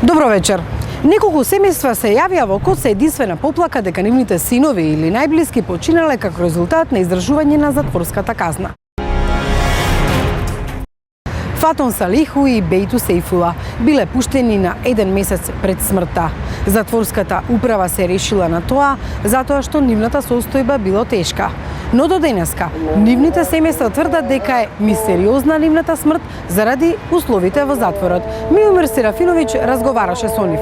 Добро вечер. Неколку семејства се јавија во код се единствена поплака дека нивните синови или најблиски починале како резултат на издржување на затворската казна. Фатон Салиху и Бейту Сейфула биле пуштени на 1 месец пред смртта. Затворската управа се решила на тоа затоа што нивната состојба било тешка. Но до денеска нивните семејства тврдат дека е мистериозна нивната смрт заради условите во затворот. Миомир Серафиновиќ разговараше со нив.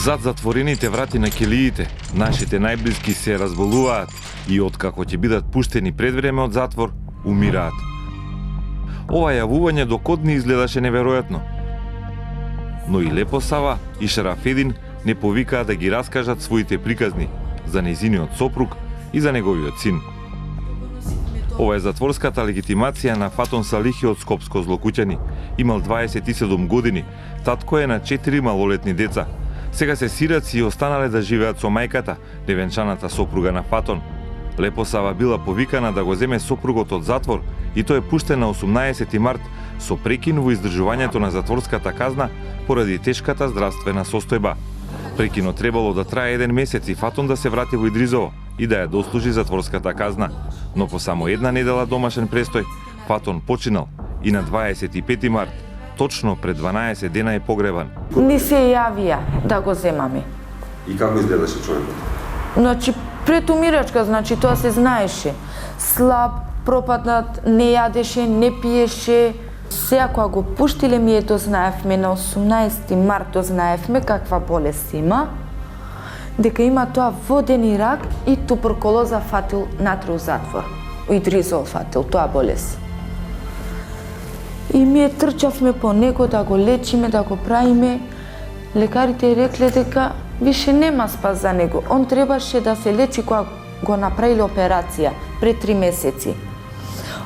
Зад затворените врати на келиите, нашите најблиски се разболуваат и откако ќе бидат пуштени пред време од затвор, умираат. Ова јавување до код ни изгледаше неверојатно. Но и Лепо Сава и Шарафедин не повикаа да ги раскажат своите приказни за нејзиниот сопруг и за неговиот син. Ова е затворската легитимација на Фатон Салихи од Скопско злокуќани. Имал 27 години, татко е на 4 малолетни деца. Сега се сираци и останале да живеат со мајката, невенчаната сопруга на Фатон. Лепо Сава била повикана да го земе сопругот од затвор и тој е пуштен на 18 март со прекин во издржувањето на затворската казна поради тешката здравствена состојба. Прекинот требало да трае 1 месец и Фатон да се врати во Идризово и да ја дослужи затворската казна. Но по само една недела домашен престој, Фатон починал и на 25 март, точно пред 12 дена е погребан. Не се јавија да го земаме. И како изгледаше човекот? Значи, пред умирачка, значи тоа се знаеше. Слаб, пропаднат, не јадеше, не пиеше. Сега кога го пуштиле, ние дознаевме на 18 март, дознаевме каква болест има, дека има тоа воден и рак и туберкулоза фатил натре у затвор. Идризол фатил, тоа болест. И ние трчавме по него да го лечиме, да го правиме. Лекарите рекле дека више нема спас за него. Он требаше да се лечи кога го направиле операција пред 3 месеци.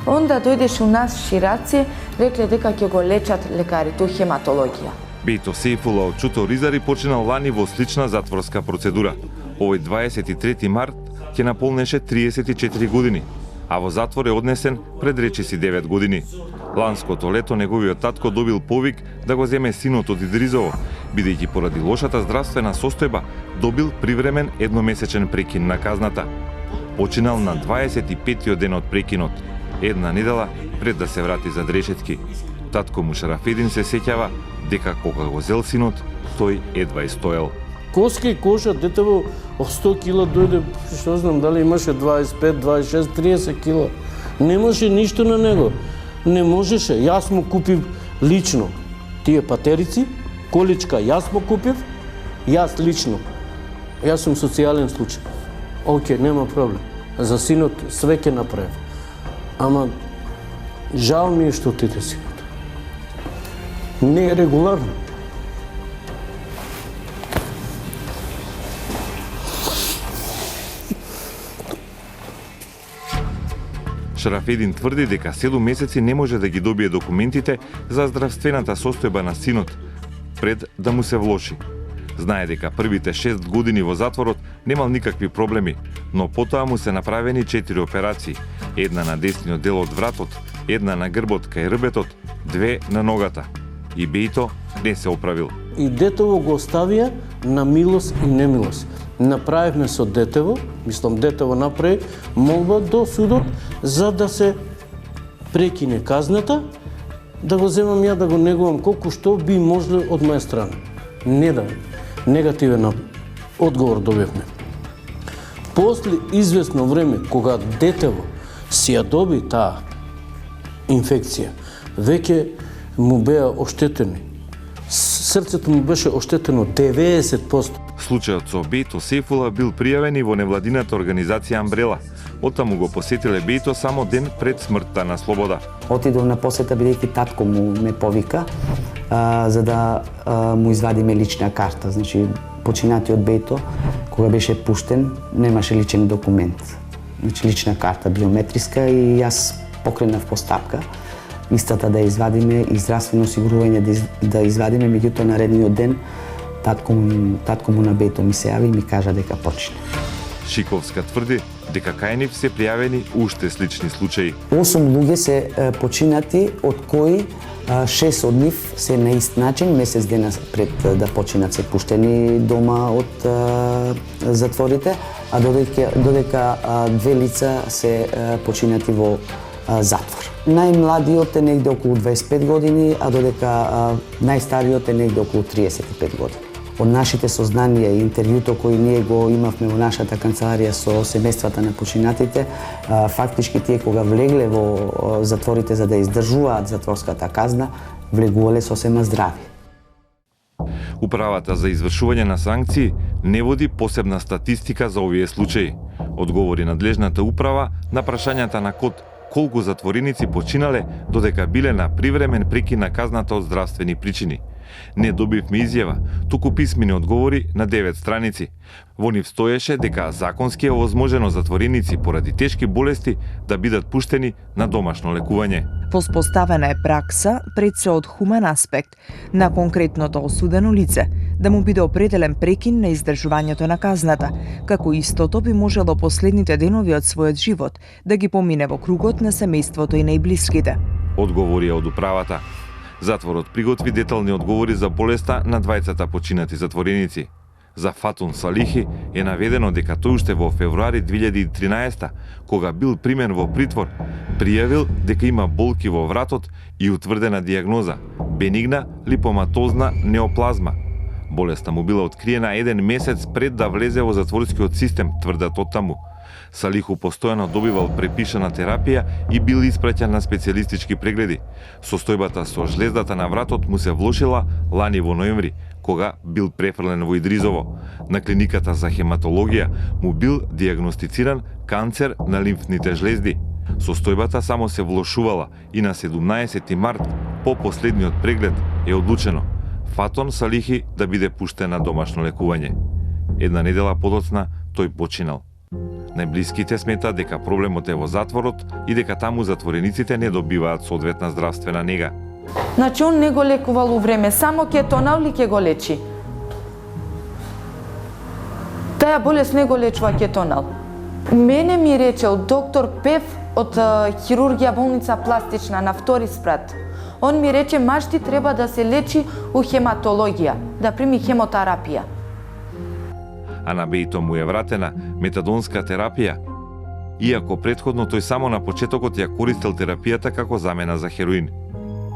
Онда дојдеше у нас Шираци, рекле дека ќе го лечат лекарите у хематологија. Бејто Сейфула од Чуто Ризари починал лани во слична затворска процедура. Овој 23 март ќе наполнеше 34 години, а во затвор е однесен пред речиси 9 години. Ланското лето неговиот татко добил повик да го земе синот од Идризово, бидејќи поради лошата здравствена состојба добил привремен едномесечен прекин на казната. Починал на 25-тиот ден од прекинот, една недела пред да се врати за решетки. Татко му Шарафедин се сеќава дека кога го зел синот, тој едва и стоел. Коска и коша, детево 100 кила дојде, што знам, дали имаше 25, 26, 30 кила. Немаше ништо на него. Не можеше. Јас му купив лично тие патерици, количка јас му купив, јас лично. Јас сум социјален случај. Океј, нема проблем. За синот све ќе направи. Ама жал ми е што отиде синот. Не е регуларно. Шарафедин тврди дека 7 месеци не може да ги добие документите за здравствената состојба на синот пред да му се влоши. Знае дека првите 6 години во затворот немал никакви проблеми, но потоа му се направени 4 операции. Една на десниот дел од вратот, една на грбот кај рбетот, 2 на ногата. И Бејто не се оправил. И детево го оставија на милост и немилост. Направивме со детево, мислам детево направи молба до судот за да се прекине казната, да го земам ја да го негувам колку што би можело од моја страна. Не да, негативен одговор добивме. После известно време, кога детево си ја доби таа инфекција, веќе му беа оштетени. Срцето му беше оштетено 90%. Случајот со Бејто Сейфула бил пријавен и во невладината организација Амбрела. Оттаму го посетиле Бејто само ден пред смртта на слобода. Отидов на посета бидејќи татко му ме повика за да му извадиме лична карта. Значи, починатиот Бејто, кога беше пуштен, немаше личен документ. Значи, лична карта биометриска и јас покренав постапка истата да извадиме и здравствено осигурување да извадиме, меѓутоа наредниот ден татко му на Бејто ми се јави и ми кажа дека почина. Шиковска тврди дека кај нив се пријавени уште слични случаи. 8 луѓе се починати, од кои 6 од нив се на ист начин, месец дена пред да починат се пуштени дома од затворите, а додека 2 лица се починати во затвор. Најмладиот е негде околу 25 години, а додека најстариот е негде околу 35 години. Од нашите сознанија и интервјуто кои ние го имавме во нашата канцеларија со семејствата на починатите, фактички тие кога влегле во затворите за да издржуваат затворската казна, влегувале сосема здрави. Управата за извршување на санкции не води посебна статистика за овие случаи. Одговори надлежната управа на прашањата на КОД колку затвореници починале додека биле на привремен прекин на казната од здравствени причини. Не добивме изјава, туку писмени одговори на 9 страници. Во нив стоеше дека законски е овозможено затвореници поради тешки болести да бидат пуштени на домашно лекување. Воспоставена е пракса пред се од хуман аспект на конкретното осудено лице да му биде определен прекин на издржувањето на казната, како истото би можело последните денови од својот живот да ги помине во кругот на семејството и најблиските. Одговори од управата. Затворот приготви детални одговори за болеста на двајцата починати затвореници. За Фатун Салихи е наведено дека тој уште во февруари 2013, кога бил примен во притвор, пријавил дека има болки во вратот и утврдена дијагноза – бенигна липоматозна неоплазма. Болеста му била откриена 1 месец пред да влезе во затворскиот систем, тврдат оттаму. Салиху постојано добивал препишана терапија и бил испраќан на специјалистички прегледи. Состојбата со жлездата на вратот му се влошила лани во ноември, кога бил префрлен во Идризово. На клиниката за хематологија му бил дијагностициран канцер на лимфните жлезди. Состојбата само се влошувала и на 17 март, по последниот преглед, е одлучено Фатун Салихи да биде пуштен на домашно лекување. Една недела подоцна тој починал. Најблиските сметаат дека проблемот е во затворот и дека таму затворениците не добиваат соодветна здравствена нега. Значи, он не го лекувал у време, само кетонал ли ќе го лечи? Таја болест не го лечува кетонал. Мене ми речел доктор Пев од хирургија болница пластична на 2 спрат. Он ми рече, машти треба да се лечи у хематологија, да прими хемотерапија. А на Беито му е вратена метадонска терапија, иако претходно тој само на почетокот ја користел терапијата како замена за хероин.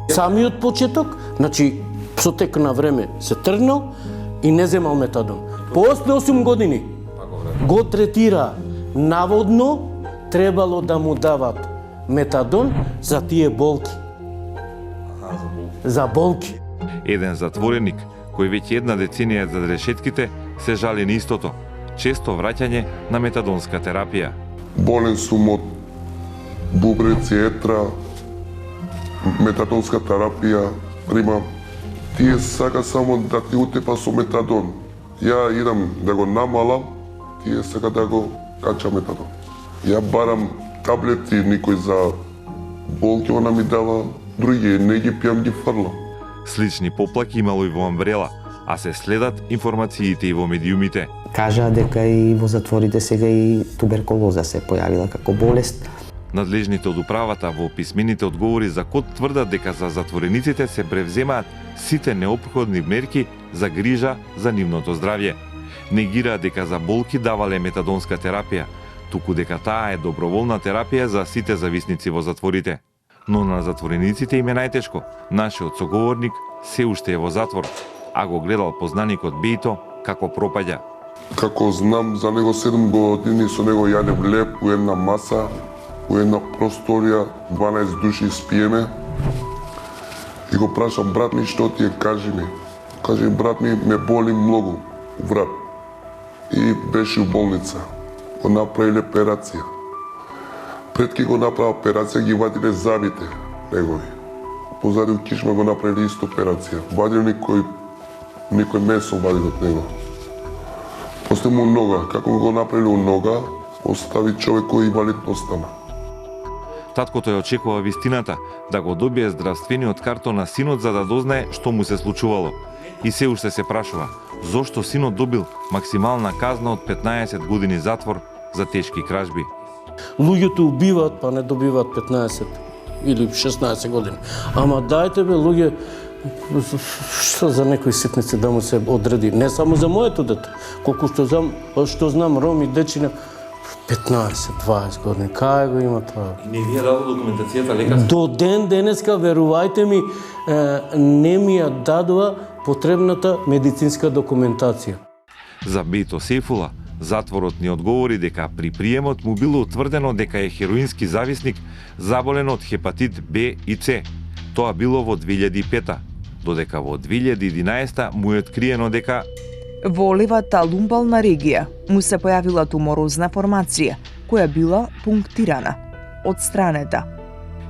Самиот почеток, значи со тек на време се тргнал и не земал метадон. После 8 години го третира. Наводно требало да му дават метадон за тие болки. За болки. Еден затвореник, кој веќе 1 деценија за решетките, се жали на истото, често враќање на метадонска терапија. Болен сум од бубреци, етра, метадонска терапија, примам. Тие сака само да ти утепа со метадон. Ја идам да го намалам, тие сака да го кача метадон. Ја барам таблети, никој за болки, она ми дава, други не ги пијам, ги фрлам. Слични поплаки имало и во Амбрела, а се следат информациите и во медиумите. Кажа дека и во затворите сега и туберкулоза се појавила како болест. Надлежните од управата во писмените одговори за КОД тврдат дека за затворениците се превземаат сите неопходни мерки за грижа за нивното здравје. Негираат дека за болки давале метадонска терапија, туку дека таа е доброволна терапија за сите зависници во затворите. Но на затворениците им е најтешко. Нашиот соговорник се уште е во затвор, а го гледал познаникот Беито како пропаѓа. Како знам за него 7 години со него јадев леп у една маса, у една просторија, 12 души спиеме. И го прашам, брат ми, што ти е, кажи ми. Кажи, брат ми, ме боли многу врат. И беше у болница. Го направиле операција. Пред ки го направа операција, ги вадиле забите негови. Позади у кишма го направили исто операција. Вадиле никој месо вадил од него. После му нога, како го направили у нога, остави човек кој инвалид остана. Таткото ја очекува вистината, да го добие здравствениот картон на синот за да дознае што му се случувало. И се уште се прашува, зошто синот добил максимална казна од 15 години затвор за тешки кражби. Луѓето убиваат, па не добиваат 15 или 16 години. Ама дајте бе, луѓе, што за некои ситници да му се одреди, не само за моето дете, колку што знам роми, дечина, 15-20 години, кај го има тоа? Не ви е дало документацијата лекарска? До ден денеска, верувајте ми, не ми ја дадува потребната медицинска документација. За Бејто Сейфула, затворот ни одговори дека при приемот му било утврдено дека е хероински зависник, заболен од хепатит Б и С. Тоа било во 2005, додека во 2011 му е откриено дека Во левата лумбална регија му се појавила туморозна формација, која била пунктирана, отстранета.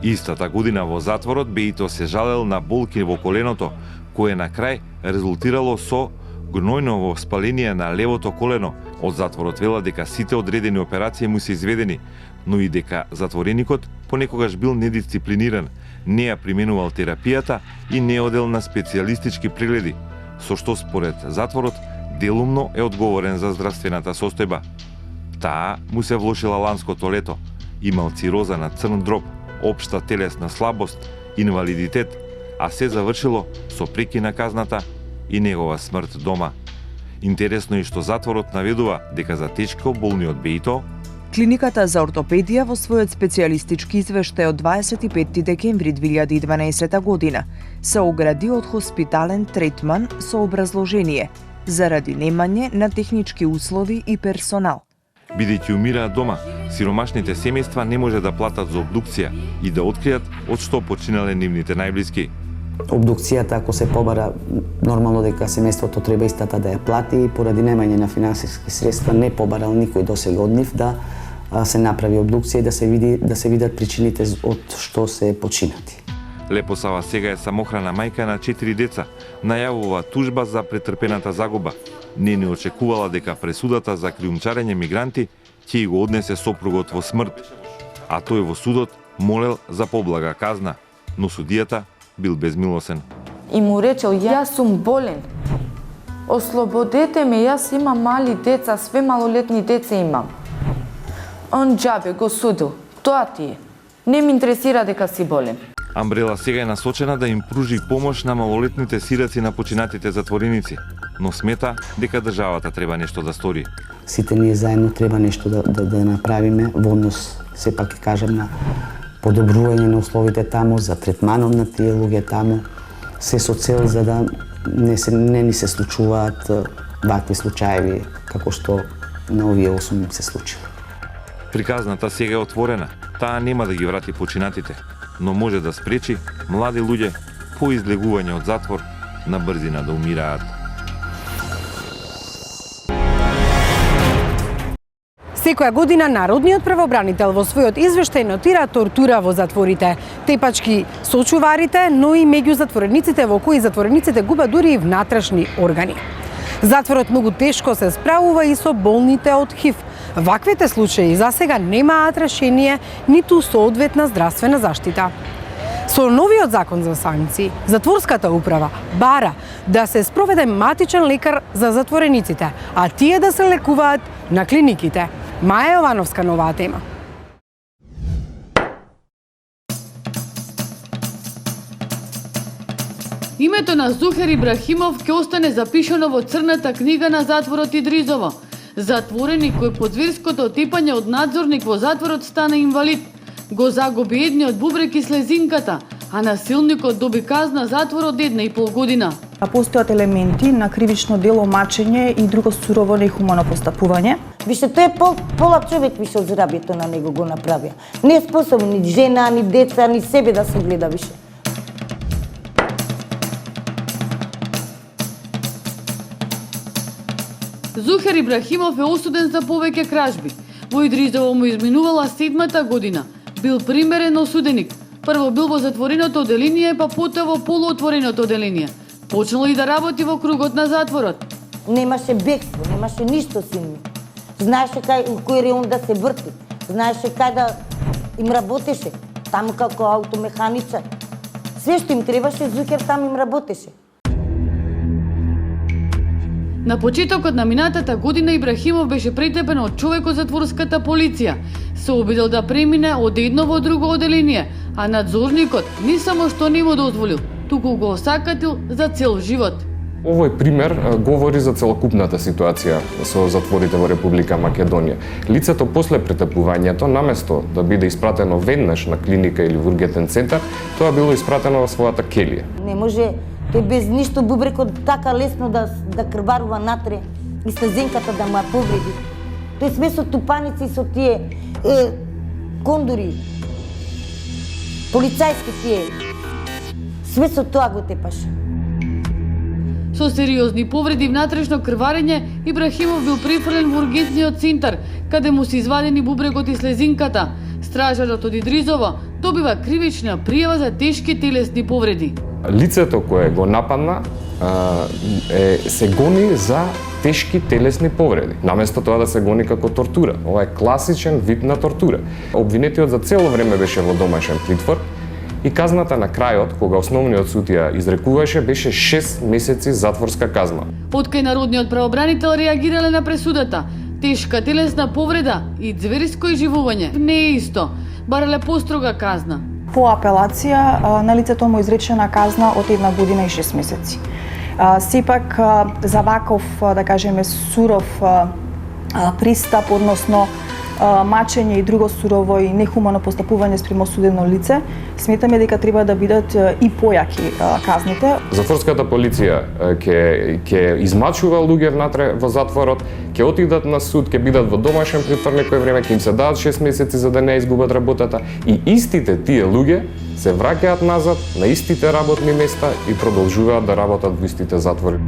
Истата година во затворот Бејто се жалел на болки во коленото, кое на крај резултирало со гнојново спаление на левото колено. Од затворот вела дека сите одредени операции му се изведени, но и дека затвореникот понекогаш бил недисциплиниран, не ја применувал терапијата и не одел на специјалистички прегледи, со што според затворот делумно е одговорен за здравствената состојба. Таа му се влошила ланското лето, имал цироза на црн дроб, општа телесна слабост, инвалидитет, а се завршило со преки на казната и негова смрт дома. Интересно е што затворот наведува дека за тешко болниот Бејто Клиниката за ортопедија во својот специјалистички извештај од 25 декември 2012 година се огради од хоспитален третман со образложение заради немање на технички услови и персонал. Бидејќи умираат дома, сиромашните семејства не може да платат за обдукција и да откријат од што починале нивните најблиски. Обдукцијата, ако се побара, нормално дека семејството треба истата да ја плати и поради немање на финансиски средства не побарал никој досега од нив да се направи обдукција и да се видат причините од што се починати. Лепосава сега е самохрана мајка на 4 деца, најавува тужба за претрпената загуба. Не очекувала дека пресудата за криумчарење мигранти ќе го однесе сопругот во смрт, а тој во судот молел за поблага казна, но судијата бил безмилосен. И му речел, јас сум болен. Ослободете ме, јас имам мали деца, све малолетни деца имам. Он џабе го судил. Тоа ти е. Не ми интересира дека си болен. Амбрела сега е насочена да им пружи помош на малолетните сираци на починатите затвореници, но смета дека државата треба нешто да стори. Сите ние заедно треба нешто да направиме во однос, сепак ќе кажам, на подобрување на условите таму, за третманот на тие луѓе таму, се со цел за да не ни се случуваат вакви случаеви како што на овие 8 се случило. Приказната сега е отворена. Таа нема да ги врати починатите, но може да спречи млади луѓе по излегување од затвор на брзина да умираат. Секоја година Народниот правобранител во својот извештај нотира тортура во затворите, тепачки со чуварите, но и меѓу затворениците во кои затворениците губат дури и внатрешни органи. Затворот многу тешко се справува и со болните од ХИВ. Ваквите случаи за сега немаат решение ниту соодветна здравствена заштита. Со новиот закон за санкции, затворската управа бара да се спроведе матичен лекар за затворениците, а тие да се лекуваат на клиниките. Маја Јовановска, новаа тема. Името на Зухер Ибрахимов ќе остане запишано во црната книга на затворот Идризово. Затвореник кој под зверското тепање од надзорник во затворот стана инвалид. Го загуби едниот бубрек и слезинката, а насилникот доби казна затвор од 1,5 година. Постојат елементи на кривично дело мачење и друго сурово нехумано постапување. Више, тој е полак човек више од зрабието на него го направија. Не е способен ни жена, ни деца, ни себе да се гледа више. Зухер Ибрахимов е осуден за повеќе кражби. Во Идризово му изминувала 7-та година. Бил примерен осуденик. Прво бил во затвореното оделение, па потоа во полуотвореното оделение. Почнал и да работи во кругот на затворот. Немаше бегство, немаше ништо син ми. Знаеше кај кој реон да се врти. Знаеше кај да им работеше. таму како аутомеханичар. Све што им требаше, Зухер там им работеше. На почетокот на минатата година Ибрахимов беше претепен од човек од затворската полиција. Се обидел да премине од едно во друго оделение, а надзорникот не само што не му дозволил, туку го осакатил за цел живот. Овој пример говори за целокупната ситуација со затворите во Република Македонија. Лицето после претепувањето, наместо да биде испратено веднаш на клиника или во ургентен центар, тоа било испратено во својата келија. Не може тој без ништо бубрекот така лесно да крварува натре и стезенката да му ја повреди. Тој све со тупаници и со тие кондури, полицајски тие, све со тоа го тепаше. Со сериозни повреди и внатрешно крварење, Ибрахимов бил префрлен во ургентниот центар, каде му се извадени бубрегот и слезинката. Стражарот од Идризово добива кривична пријава за тешки телесни повреди. Лицето кое го нападна се гони за тешки телесни повреди, наместо тоа да се гони како тортура. Ова е класичен вид на тортура. Обвинетиот за цело време беше во домашен притвор и казната на крајот, кога основниот суд ја изрекуваше, беше 6 месеци затворска казна. Откај народниот правобранител реагирале на пресудата, тешка телесна повреда и зверско изживување не е исто, барале построга казна. По апелација на лицето му изречена казна од 1 година и 6 месеци. Сепак за ваков, да кажеме, суров пристап, односно мачење и друго сурово и нехумано постапување спрема осудено лице, сметаме дека треба да бидат и појаки казните. Затворската полиција ќе измачува луѓе внатре во затворот, ќе отидат на суд, ќе бидат во домашен притвор некој време, ќе им се дадат 6 месеци за да не изгубат работата и истите тие луѓе се враќаат назад на истите работни места и продолжуваат да работат во истите затвори.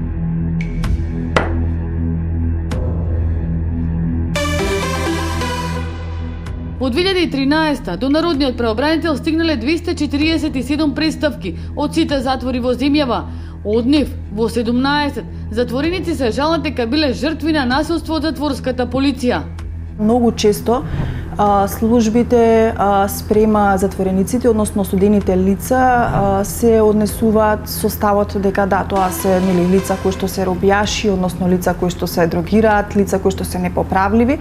Во 2013 до народниот правобранител стигнале 247 представки од сите затвори во земјава. Од нив, во 17 затвореници се жалат дека биле жртви на насилство од затворската полиција. Многу често службите спрема затворениците, односно осудените лица, се однесуваат со ставот дека да, тоа се лица кои што се робијаши, односно лица кои што се дрогираат, лица кои што се непоправливи,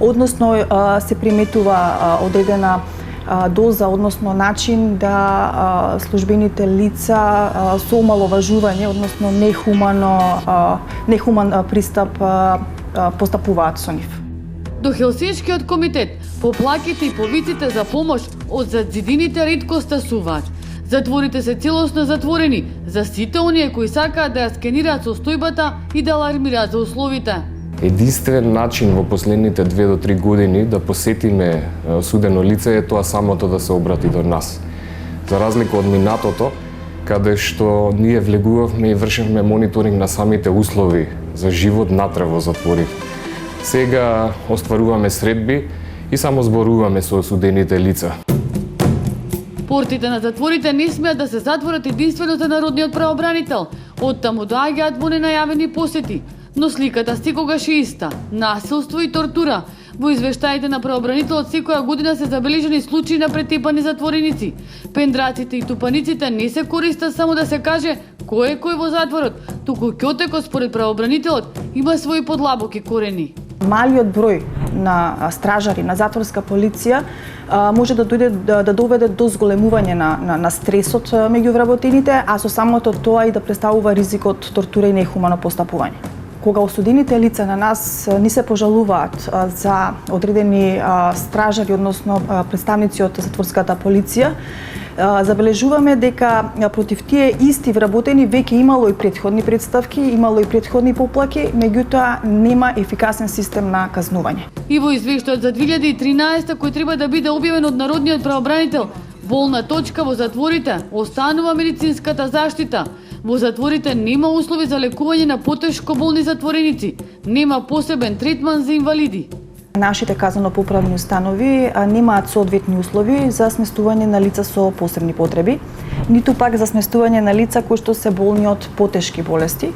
односно се приметува одредена доза, односно начин да службените лица со омаловажување, односно нехуман пристап постапуваат со нив. До Хелсиншкиот комитет поплаките и повиците за помош од зидините ретко стасуваат. Затворите се целосно затворени за сите оние кои сакаат да ја скенираат состојбата и да алармираат за условите. Единствен начин во последните 2 до 3 години да посетиме осудено лице е тоа самото да се обрати до нас. За разлика од минатото, каде што ние влегувавме и вршевме мониторинг на самите услови за живот натре во затворите. Сега остваруваме средби и само зборуваме со осудените лица. Портите на затворите не смеат да се затворат единствено за народниот правобранител. Оттаму доаѓаат во ненајавени посети. Но сликата секогаш е иста – насилство и тортура. Во извештаите на правобранителот секоја година се забележени случаи на претепани затвореници. Пендраците и тупаниците не се користат само да се каже кој е кој во затворот, туку ќотекот според правобранителот има своји подлабоки корени. Малиот број на стражари на затворска полиција може да доведе до зголемување на стресот меѓу вработените, а со самото тоа и да представува ризик од тортура и нехумано постапување. Кога осудените лица на нас ни се пожалуваат за одредени стражари, односно представници од затворската полиција, забележуваме дека против тие исти вработени веќе имало и претходни представки, имало и претходни поплаки, меѓутоа нема ефикасен систем на казнување. И во извештајот за 2013 кој треба да биде објавен од народниот правобранител, болна точка во затворите останува медицинската заштита. Во затворите нема услови за лекување на потешко болни затвореници, нема посебен третман за инвалиди. Нашите казнено-поправни установи немаат соодветни услови за сместување на лица со посебни потреби, ниту пак за сместување на лица кои што се болни од потешки болести,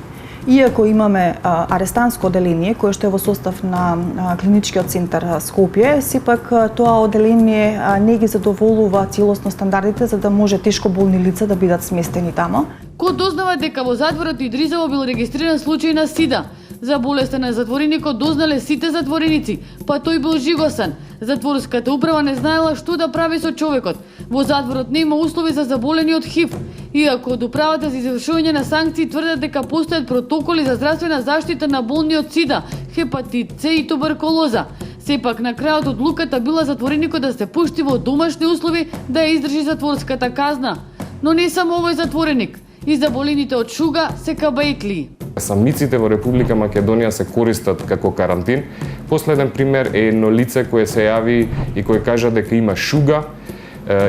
Иако имаме арестанско оделение кое што е во состав на клиничкиот центар Скопје, сепак тоа оделение не ги задоволува целосно стандардите за да може тешко болни лица да бидат сместени тамо. Ко дознава дека во затворот Идризово бил регистриран случај на СИДА. За болеста на затвореникот дознале сите затвореници, па тој бил жигосан. Затворската управа не знаела што да прави со човекот. Во затворот нема услови за заболени од ХИВ. Иако од управата за извршување на санкции тврдат дека постојат протоколи за здравствена заштита на болни од СИДА, хепатит С и туберкулоза. Сепак на крајот одлуката била затвореникот да се пушти во домашни услови да ја издржи затворската казна. Но не само овој затвореник. И заболените од шуга се кабаитли. Самниците во Република Македонија се користат како карантин. Последен пример е едно лице кое се јави и кое кажа дека има шуга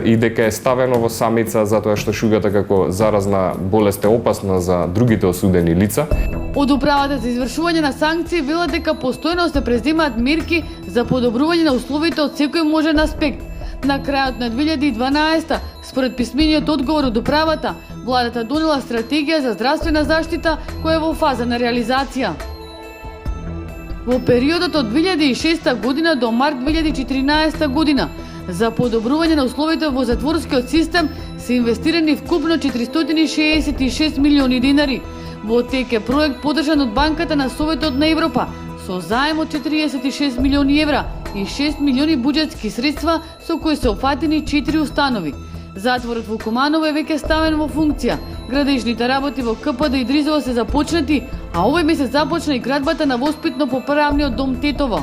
и дека е ставено во самица затоа што шугата како заразна болест е опасна за другите осудени лица. Од управата за извршување на санкции велат дека постојано се преземаат мерки за подобрување на условите од секој можен аспект. На крајот на 2012, според писмениот одговор од управата, владата донела стратегија за здравствена заштита која е во фаза на реализација. Во периодот од 2006 година до март 2014 година за подобрување на условите во затворскиот систем се инвестирани вкупно 466 милиони динари. Во тек е проект поддржан од Банката на Советот на Европа со заем од 46 милиони евра и 6 милиони буџетски средства со кои се опфатени 4 установи. Затворот во Куманово е веќе ставен во функција. Градежните работи во КПД Идризово се започнати, а овој месец започна и градбата на воспитно-поправниот дом Тетово.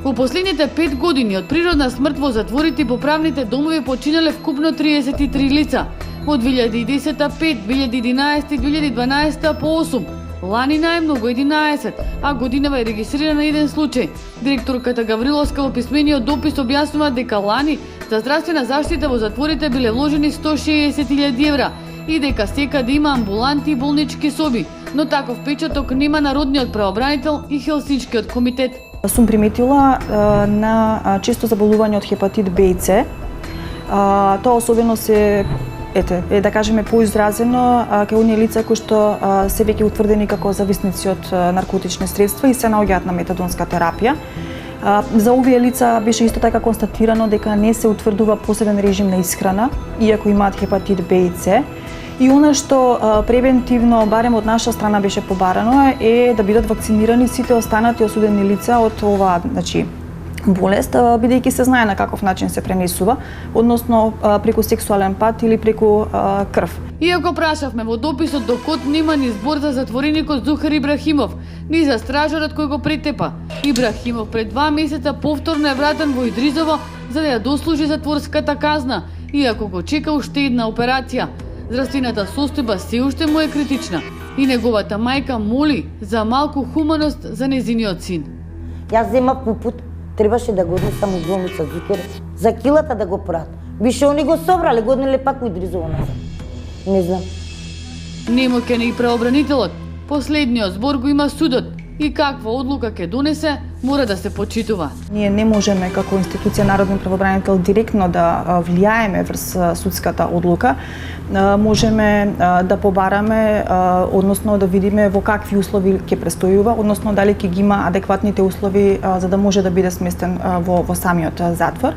Во последните 5 години од природна смрт во затворите и поправните домови починале вкупно 33 лица. Во 2010 5, 2011 и 2012 по 8. Лани најмногу 11, а годинава е регистрирана еден случај. Директорката Гавриловска во писмениот допис објаснува дека лани за здравствена заштита во затворите биле вложени 160.000 евра и дека секаде има амбуланти и болнички соби, но таков печаток нема народниот правобранител и Хелсинскиот комитет. Сум приметила на често заболување од хепатит Б и С. Тоа особено се да кажеме поизразено кај оние лица кои што се веќе утврдени како зависници од наркотични средства и се наоѓаат на метадонска терапија. За овие лица беше исто така констатирано дека не се утврдува посебен режим на исхрана, иако имаат хепатит Б и С. И она што превентивно, барем од наша страна беше побарано е да бидат вакцинирани сите останати осудени лица од оваа, болест, бидејќи се знае на каков начин се пренесува, односно преку сексуален пат или преку крв. Иако прашавме во дописот до КОТ нема ни збор за затвореникот Зухар Ибрахимов, ни за стражарот кој го претепа. Ибрахимов пред 2 месеца повторно е вратен во Идризово за да ја дослужи затворската казна, иако го чека уште една операција. Здравствената состојба се уште му е критична и неговата мајка моли за малку хуманост за незиниот син. Јас земав пупут, требаше да го однесам у болница Зукер, за килата да го прат. Више они го собрале, го однеле пак у Идризово назад. Не знам. Немоќен е и правобранителот. Последниот збор го има судот и каква одлука ќе донесе, мора да се почитува. Ние не можеме како институција Народен правобранител директно да влијаеме врз судската одлука. Можеме да побараме, односно да видиме во какви услови ќе престојува, односно дали ќе ги има адекватните услови за да може да биде сместен во самиот затвор.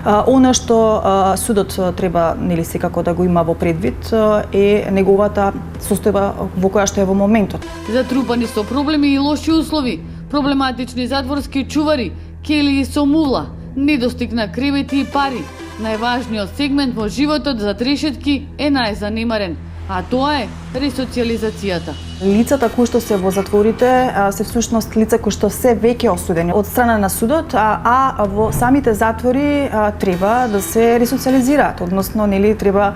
Она што судот треба секако да го има во предвид е неговата состојба во која што е во моментот. Затрупани со проблеми и лоши услови, проблематични затворски чувари, келии со мула, недостиг на кревети и пари. Најважниот сегмент во животот за трешетки е најзанемарен, а тоа е ресоциализацијата. Лицата кои што се во затворите се всушност лица кои што се веќе осудени од страна на судот, а во самите затвори треба да се ресоциализираат, односно треба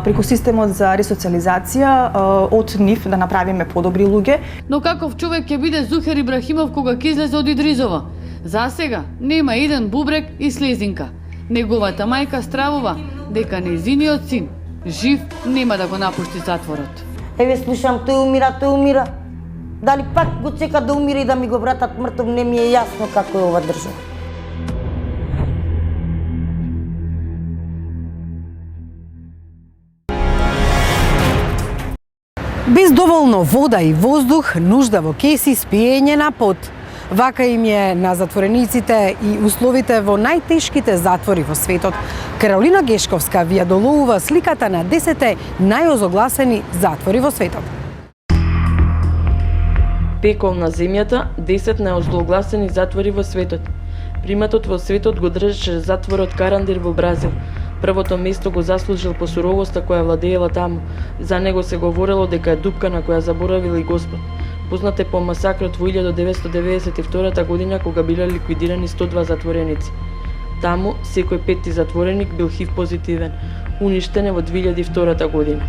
преку системот за ресоциализација од нив да направиме подобри луѓе. Но каков човек ќе биде Зухар Ибрахимов кога ќе излезе од Идризово? За сега нема еден бубрек и слезинка. Неговата мајка стравува дека незиниот син жив нема да го напушти затворот. Еве слушам, тој умира. Дали пак го чека да умира и да ми го вратат мртов, не ми е јасно како е ова држава. Без доволно вода и воздух, нужда во кеси, спиење на пот. Вака им е на затворениците и условите во најтешките затвори во светот. Каролина Гешковска ви ја долоува сликата на 10 најозогласени затвори во светот. Пекол на земјата, 10 најозлогласени затвори во светот. Приматот во светот го држеше затворот Карандир во Бразил. Првото место го заслужил по суровоста која владеела таму. За него се говорело дека е дупка на која заборавил и Господ. Познат е по масакрот во 1992 година кога биле ликвидирани 102 затвореници. Таму секој пети затвореник бил ХИВ позитивен, уништен е во 2002 година.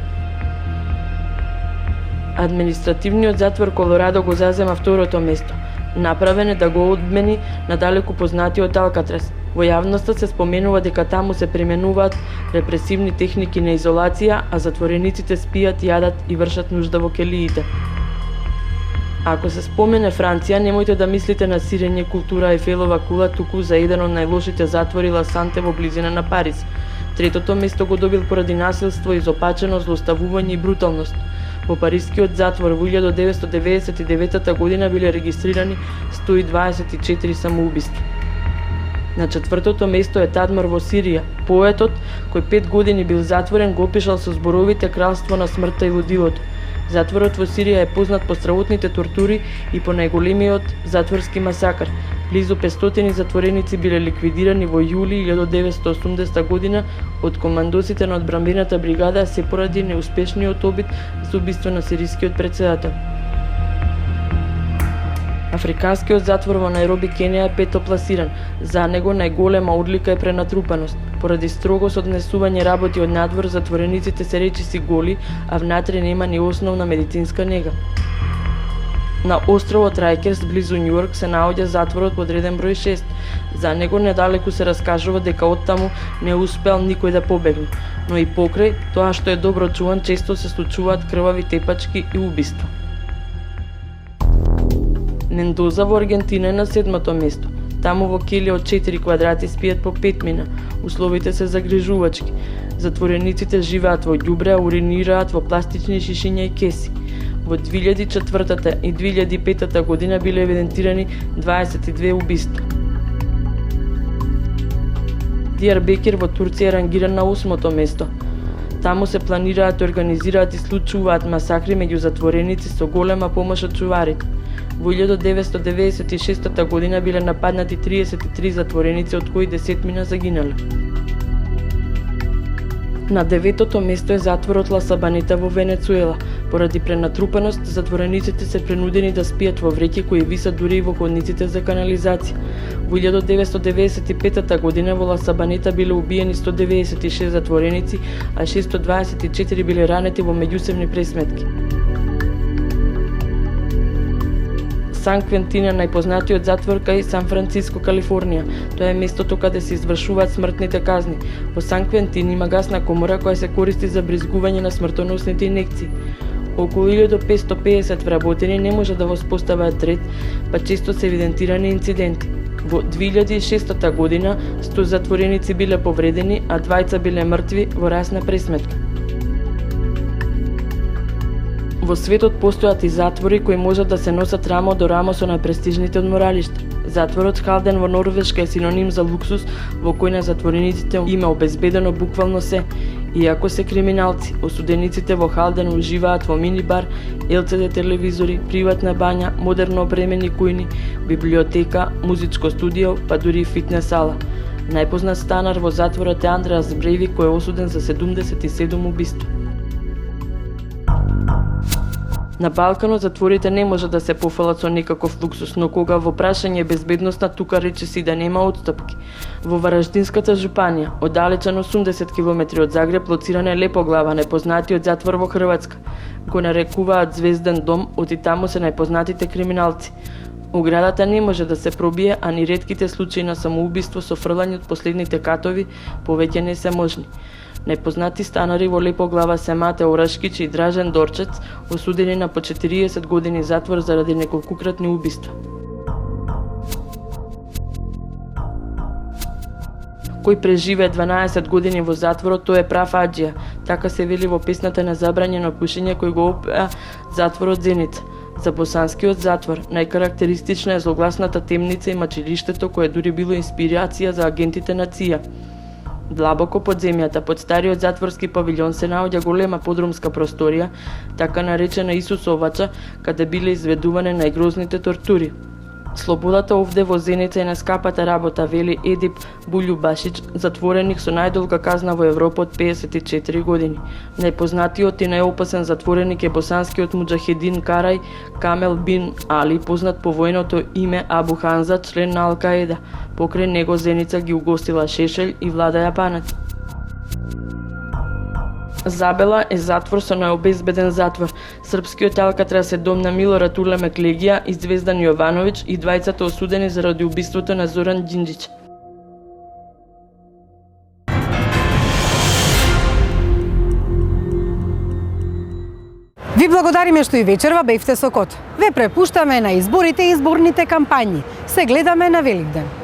Административниот затвор Колорадо го зазема второто место. Направен е да го одмени надалеку познатиот Алкатрас. Во јавноста се споменува дека таму се применуваат репресивни техники на изолација, а затворениците спијат, јадат и вршат нужда во келиите. Ако се спомене Франција, немојте да мислите на сирење, култура, Ефелова кула, туку за еден од најлошите затвори Ла Санте во близина на Париз. Третото место го добил поради насилство, изопаченост, злоставување и бруталност. Во парискиот затвор во 1999 година биле регистрирани 124 самоубиства. На четвртото место е Тадмор во Сирија. Поетот, кој 5 години бил затворен, го опишал со зборовите кралство на смртта и лудилото. Затворот во Сирија е познат по стравотните тортури и по најголемиот затворски масакар. Близу 500 затвореници биле ликвидирани во јули 1980 година од командосите на одбранбената бригада се поради неуспешниот обид за убиство на сирискиот председател. Африканскиот затвор во Најроби, Кенија е петопласиран. За него најголема одлика е пренатрупаност. Поради строго со однесување работи од надвор, затворениците се речиси голи, а внатре нема ни основна медицинска нега. На островот Рајкерс, близу Њујорк, се наоѓа затворот под реден број 6. За него недалеку се раскажува дека оттаму не успел никој да побегне, но и покрај тоа што е добро чуван, често се случуваат крвави тепачки и убиства. Мендоза во Аргентина е на 7-то место. Таму во келија од 4 квадрати спијат по 5 мина. Условите се загрижувачки. Затворениците живеат во ѓубре, а уринираат во пластични шишиња и кеси. Во 2004 и 2005 година биле евидентирани 22 убиства. Дијарбекир во Турција е рангиран на 8-то место. Таму се планираат, организираат и случуваат масакри меѓу затвореници со голема помош од чуварите. Во 1996 година биле нападнати 33 затвореници, од кои 10 загинале. На 9-то место е затворот Ла Сабанета во Венецуела. Поради пренатрупаност, затворениците се принудени да спијат во вреќи кои висат дури и во ходниците за канализација. Во 1995 година во Ла Сабанета биле убиени 196 затвореници, а 624 биле ранети во меѓусебни пресметки. Сан Квентин е најпознатиот затвор кај Сан Франциско, Калифорнија. Тоа е местото каде се извршуваат смртните казни. Во Сан Квентин има гасна комора која се користи за бризгување на смртоносните инекции. Околу 1550 вработени не може да воспоставаат ред, па често се евидентирани инциденти. Во 2006 година 100 затвореници биле повредени, а 2 биле мртви во расна пресметка. Во светот постојат и затвори кои можат да се носат рамо до рамо со најпрестижните одморалишта. Затворот Халден во Норвешка е синоним за луксус, во кој на затворениците има обезбедено буквално се. Иако се криминалци, осудениците во Халден уживаат во минибар, LCD телевизори, приватна бања, модерно опремени кујни, библиотека, музичко студио, па дури и фитнес сала. Најпознат станар во затворот е Андреас Брейвик, кој е осуден за 77 убиства. На Балканот затворите не може да се пофалат со некаков луксус, но кога во прашање безбедноста, тука речиси да нема отстапки. Во Вараждинската жупанија, оддалечен 80 км од Загреб, лоцирана е Лепоглава, најпознатиот затвор во Хрватска. Го нарекуваат Звезден дом, оти таму се најпознатите криминалци. Оградата не може да се пробие, а ни ретките случаи на самоубиство со фрлање од последните катови повеќе не се можни. Најпознати станари во Лепоглава се Мате Орашкич и Дражен Дорчец, осудени на по 40 години затвор заради неколкукратни убиства. Кој преживее 12 години во затворот, тој е прав аџија. Така се вели во песната на забрањено пушење кој го опеа затворот Зеница. За босанскиот затвор најкарактеристична е злогласната темница и мачилиштето кое дури било инспирација за агентите на ЦИА. Длабоко под земјата, под стариот затворски павилјон се наоѓа голема подрумска просторија, така наречена Исусовача, каде биле изведуване најгрозните тортури. Слободата овде во Зеница е на скапата работа, вели Едип Булјубашич, затвореник со најдолга казна во Европа од 54 години. Најпознатиот и најопасен затвореник е босанскиот муџахедин Карај Камел бин Али, познат по војното име Абу Ханза, член на Ал-Каеда. Покрај него Зеница ги угостила Шешелј и Влада Јапанец. Забела е затвор со најобезбеден затвор. Српскиот Алкатрас е дом на Милорад Улемек Легија и Звездан Јовановиќ и двајцата осудени заради убиството на Зоран Џинџиќ. Ви благодариме што и вечерва бевте со Кот. Ве препуштаме на изборите и изборните кампањи. Се гледаме на Великден.